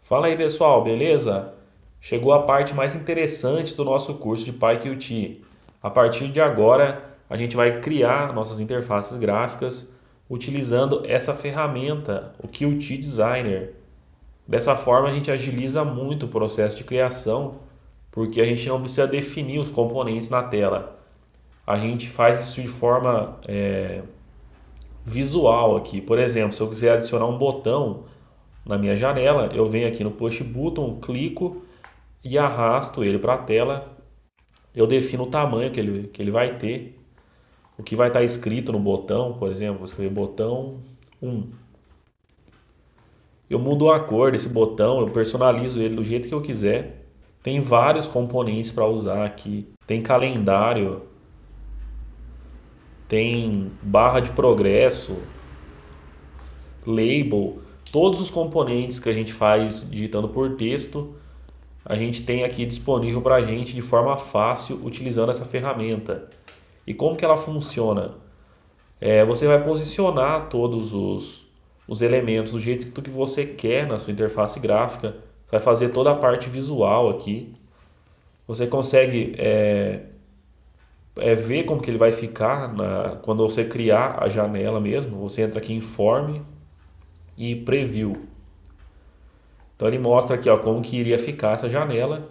Fala aí pessoal, beleza? Chegou a parte mais interessante do nosso curso de PyQt. A partir de agora, a gente vai criar nossas interfaces gráficas utilizando essa ferramenta, o Qt Designer. Dessa forma, a gente agiliza muito o processo de criação, porque a gente não precisa definir os componentes na tela. A gente faz isso de forma visual aqui. Por exemplo, se eu quiser adicionar um botão na minha janela, eu venho aqui no Push Button, clico e arrasto ele para a tela. Eu defino o tamanho que ele vai ter, o que vai estar escrito no botão, por exemplo, vou escrever botão 1. Eu mudo a cor desse botão, eu personalizo ele do jeito que eu quiser. Tem vários componentes para usar aqui. Tem calendário, tem barra de progresso, label, todos os componentes que a gente faz digitando por texto, a gente tem aqui disponível para a gente de forma fácil utilizando essa ferramenta. E como que ela funciona? Você vai posicionar todos os elementos do jeito que você quer na sua interface gráfica. Você vai fazer toda a parte visual aqui. Você consegue ver como que ele vai ficar quando você criar a janela mesmo. Você entra aqui em Form e Preview. Então ele mostra aqui ó, como que iria ficar essa janela.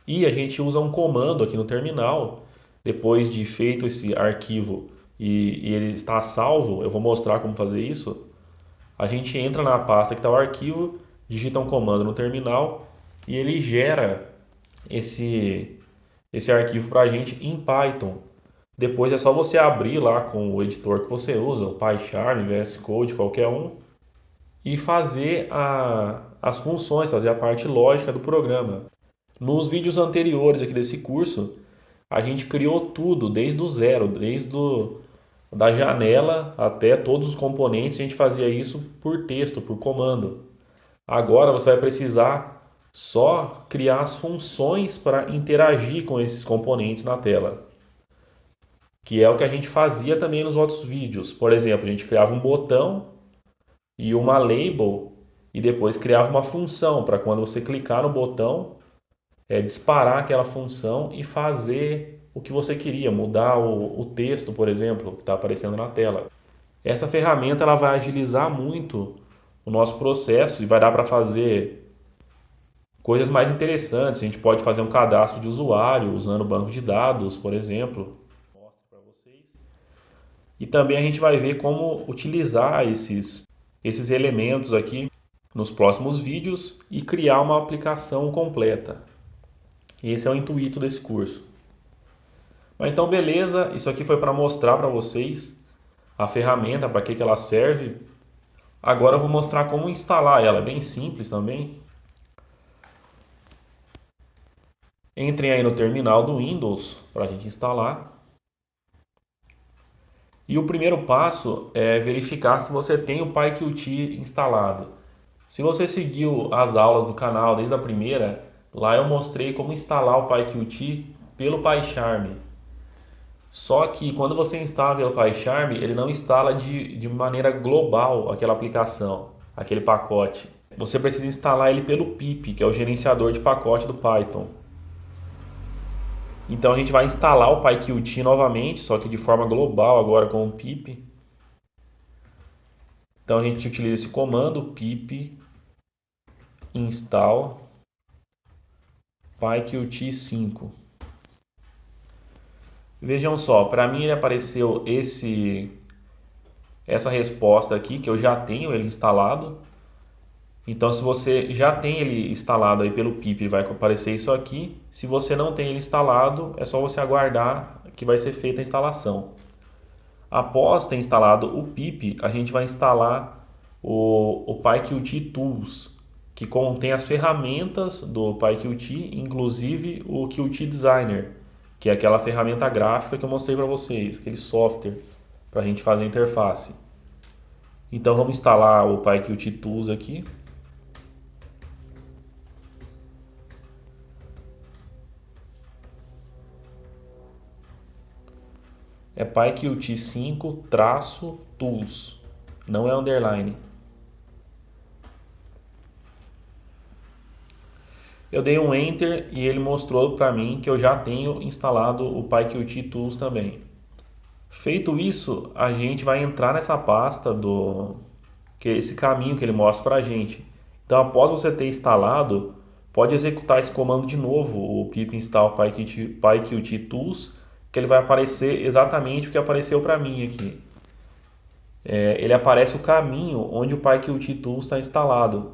E a gente usa um comando aqui no terminal, depois de feito esse arquivo e ele está salvo, eu vou mostrar como fazer isso. A gente entra na pasta que está o arquivo, digita um comando no terminal e ele gera esse arquivo para a gente em Python. Depois é só você abrir lá com o editor que você usa, o PyCharm, VS Code, qualquer um, e fazer as funções, fazer a parte lógica do programa. Nos vídeos anteriores aqui desse curso, a gente criou tudo desde o zero, da janela até todos os componentes, a gente fazia isso por texto, por comando. Agora você vai precisar só criar as funções para interagir com esses componentes na tela, que é o que a gente fazia também nos outros vídeos. Por exemplo, a gente criava um botão e uma label e depois criava uma função para quando você clicar no botão disparar aquela função e fazer o que você queria, mudar o texto, por exemplo, que está aparecendo na tela. Essa ferramenta ela vai agilizar muito o nosso processo e vai dar para fazer coisas mais interessantes. A gente pode fazer um cadastro de usuário usando o banco de dados, por exemplo. Mostro para vocês. E também a gente vai ver como utilizar esses elementos aqui nos próximos vídeos e criar uma aplicação completa. Esse é o intuito desse curso. Mas então, beleza, isso aqui foi para mostrar para vocês a ferramenta, para que ela serve. Agora eu vou mostrar como instalar ela, é bem simples também. Entrem aí no terminal do Windows para a gente instalar. E o primeiro passo é verificar se você tem o PyQt instalado. Se você seguiu as aulas do canal desde a primeira, lá eu mostrei como instalar o PyQt pelo PyCharm. Só que quando você instala pelo PyCharm, ele não instala de maneira global aquela aplicação, aquele pacote. Você precisa instalar ele pelo pip, que é o gerenciador de pacote do Python. Então a gente vai instalar o PyQt novamente, só que de forma global agora com o pip. Então a gente utiliza esse comando pip install PyQt 5. Vejam só, para mim ele apareceu essa resposta aqui, que eu já tenho ele instalado. Então, se você já tem ele instalado aí pelo pip, vai aparecer isso aqui. Se você não tem ele instalado, é só você aguardar que vai ser feita a instalação. Após ter instalado o pip, a gente vai instalar o PyQt Tools, que contém as ferramentas do PyQt, inclusive o Qt Designer, que é aquela ferramenta gráfica que eu mostrei para vocês, aquele software para a gente fazer a interface. Então vamos instalar o PyQt Tools aqui. É PyQt 5 traço tools, não é underline. Eu dei um Enter e ele mostrou para mim que eu já tenho instalado o PyQt Tools também. Feito isso, a gente vai entrar nessa pasta que é esse caminho que ele mostra para a gente. Então, após você ter instalado, pode executar esse comando de novo, o pip install PyQt Tools, que ele vai aparecer exatamente o que apareceu para mim aqui. Ele aparece o caminho onde o PyQt Tools está instalado,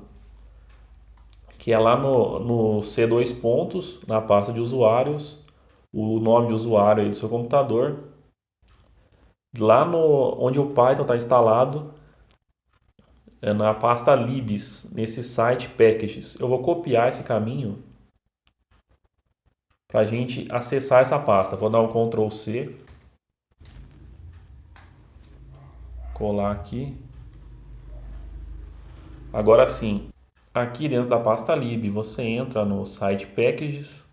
que é lá no C2 pontos, na pasta de usuários, o nome de usuário aí do seu computador. Lá onde o Python está instalado, é na pasta libs, nesse site packages. Eu vou copiar esse caminho para a gente acessar essa pasta. Vou dar um Ctrl C, colar aqui. Agora sim, aqui dentro da pasta lib, você entra no site packages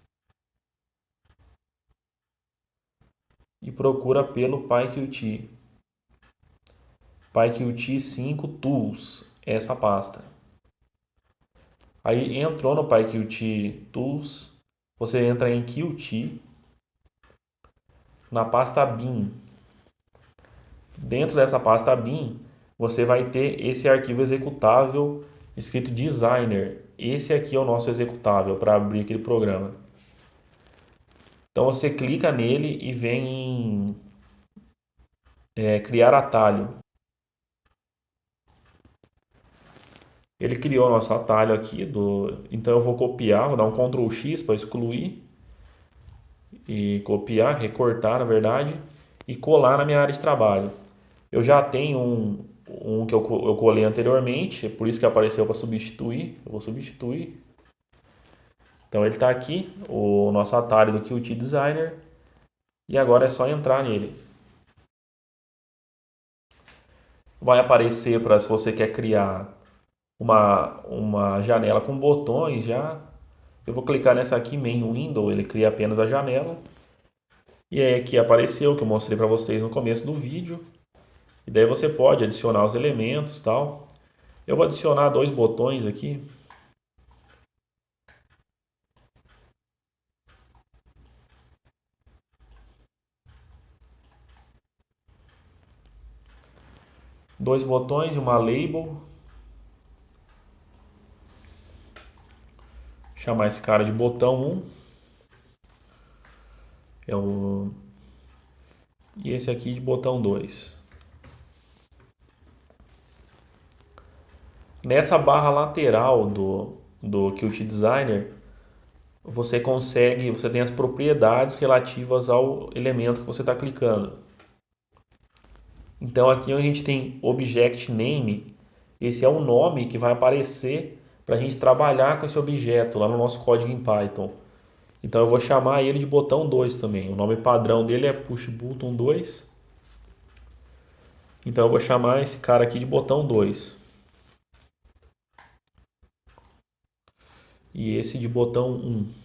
e procura pelo PyQt. PyQt 5 Tools, essa pasta. Aí entrou no PyQt Tools, você entra em Qt, na pasta bin. Dentro dessa pasta bin, você vai ter esse arquivo executável escrito designer. Esse aqui é o nosso executável para abrir aquele programa. Então você clica nele e vem em criar atalho. Ele criou nosso atalho aqui, então eu vou copiar, vou dar um Ctrl X para excluir e copiar, recortar na verdade, e colar na minha área de trabalho. Eu já tenho um que eu colei anteriormente, é por isso que apareceu para substituir, eu vou substituir. Então ele está aqui, o nosso atalho do Qt Designer, e agora é só entrar nele. Vai aparecer para se você quer criar uma janela com botões já. Eu vou clicar nessa aqui, Main Window, ele cria apenas a janela. E aí aqui apareceu, que eu mostrei para vocês no começo do vídeo. E daí você pode adicionar os elementos e tal. Eu vou adicionar 2 botões aqui. Dois botões e uma label. Chamar esse cara de botão 1. E esse aqui de botão 2. Nessa barra lateral do Qt Designer, você tem as propriedades relativas ao elemento que você está clicando. Então aqui a gente tem Object Name, esse é o nome que vai aparecer para a gente trabalhar com esse objeto lá no nosso código em Python. Então eu vou chamar ele de botão 2 também. O nome padrão dele é Push Button 2. Então eu vou chamar esse cara aqui de botão 2. E esse de botão 1.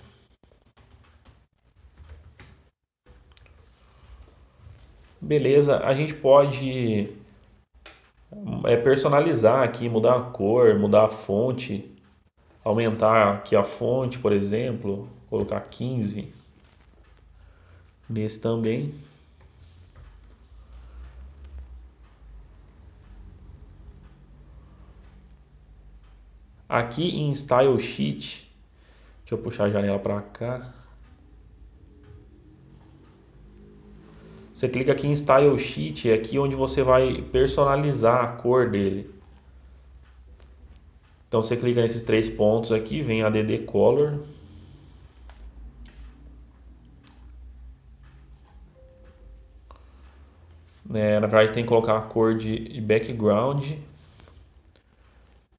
Beleza, a gente pode personalizar aqui, mudar a cor, mudar a fonte, aumentar aqui a fonte, por exemplo, colocar 15 nesse também. Aqui em Style Sheet, deixa eu puxar a janela para cá. Você clica aqui em Style Sheet, é aqui onde você vai personalizar a cor dele. Então você clica nesses 3 pontos aqui, vem add color. Na verdade tem que colocar a cor de background.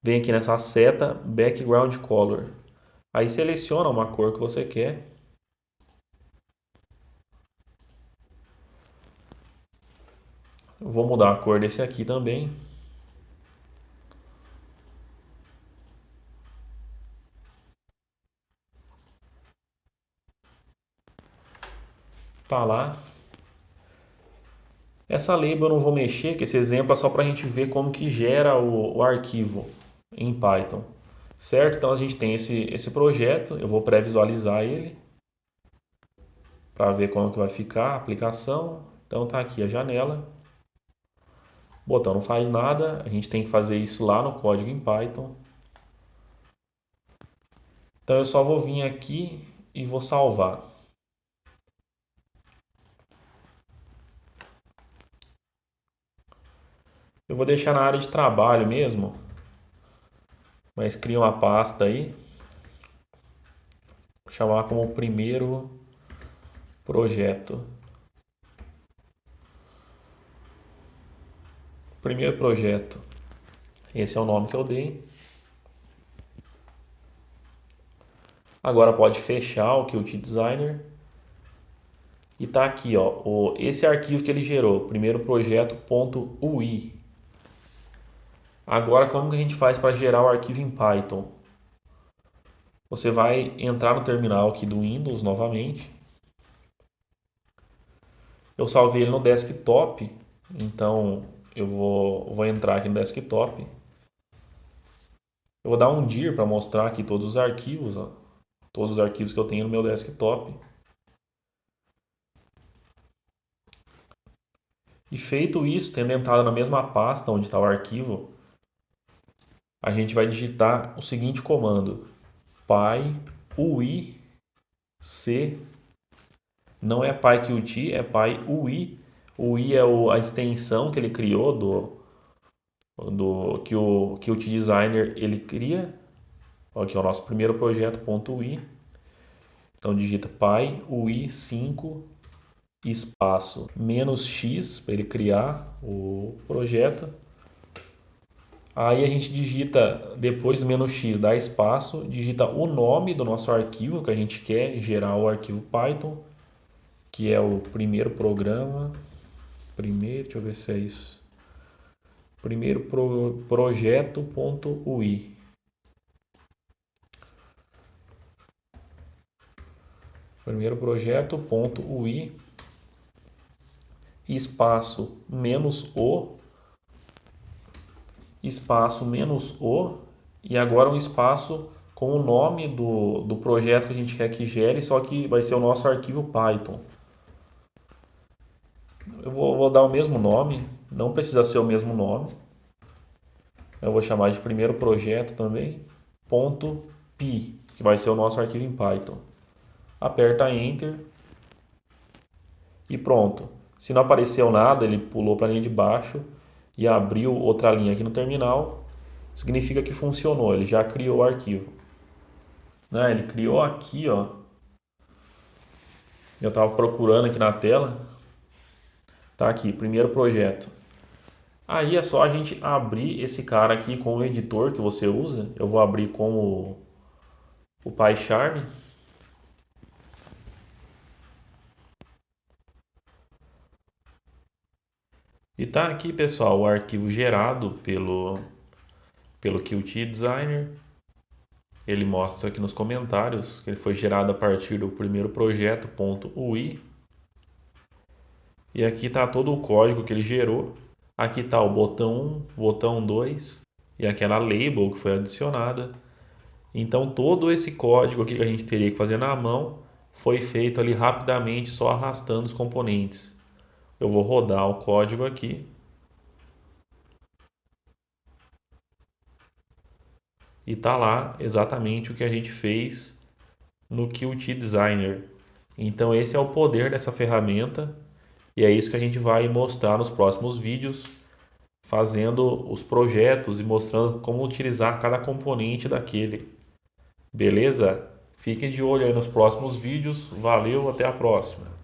Vem aqui nessa seta background color. Aí seleciona uma cor que você quer. Eu vou mudar a cor desse aqui também. Tá lá. Essa label eu não vou mexer, que esse exemplo é só para a gente ver como que gera o arquivo em Python. Certo? Então a gente tem esse projeto, eu vou pré-visualizar ele para ver como que vai ficar a aplicação. Então tá aqui a janela. O botão não faz nada, a gente tem que fazer isso lá no código em Python. Então eu só vou vir aqui e vou salvar. Eu vou deixar na área de trabalho mesmo, mas cria uma pasta aí, vou chamar como primeiro projeto. Primeiro projeto, esse é o nome que eu dei. Agora pode fechar o Qt Designer. E tá aqui, ó, esse arquivo que ele gerou, primeiro projeto.ui. Agora como que a gente faz para gerar o arquivo em Python? Você vai entrar no terminal aqui do Windows novamente. Eu salvei ele no desktop, então eu vou entrar aqui no desktop. Eu vou dar um dir para mostrar aqui todos os arquivos, ó, todos os arquivos que eu tenho no meu desktop. E feito isso, tendo entrado na mesma pasta onde está o arquivo, a gente vai digitar o seguinte comando: py c, não é pyqt, é py. O i é a extensão que ele criou que o Qt Designer ele cria. Aqui é o nosso primeiro projeto.ui. Então digita py-ui5 espaço -x para ele criar o projeto. Aí a gente digita, depois do "-x", dá espaço, digita o nome do nosso arquivo que a gente quer gerar, o arquivo Python, que é o primeiro programa. Deixa eu ver se é isso. Primeiro projeto.ui. Primeiro projeto.ui espaço -o espaço -o e agora um espaço com o nome do projeto que a gente quer que gere, só que vai ser o nosso arquivo Python. Eu vou dar o mesmo nome, não precisa ser o mesmo nome. Eu vou chamar de primeiro projeto também, .py, que vai ser o nosso arquivo em Python. Aperta Enter e pronto. Se não apareceu nada, ele pulou para a linha de baixo e abriu outra linha aqui no terminal, significa que funcionou, ele já criou o arquivo. Né? Ele criou aqui, ó. Eu estava procurando aqui na tela. Tá aqui, primeiro projeto. Aí é só a gente abrir esse cara aqui com o editor que você usa. Eu vou abrir com o PyCharm. E tá aqui, pessoal, o arquivo gerado pelo Qt Designer. Ele mostra isso aqui nos comentários, que ele foi gerado a partir do primeiro projeto.ui. E aqui está todo o código que ele gerou. Aqui está o botão 1, botão 2 e aquela label que foi adicionada. Então todo esse código aqui que a gente teria que fazer na mão foi feito ali rapidamente, só arrastando os componentes. Eu vou rodar o código aqui. E tá lá exatamente o que a gente fez no Qt Designer. Então esse é o poder dessa ferramenta e é isso que a gente vai mostrar nos próximos vídeos, fazendo os projetos e mostrando como utilizar cada componente daquele. Beleza? Fiquem de olho aí nos próximos vídeos. Valeu, até a próxima.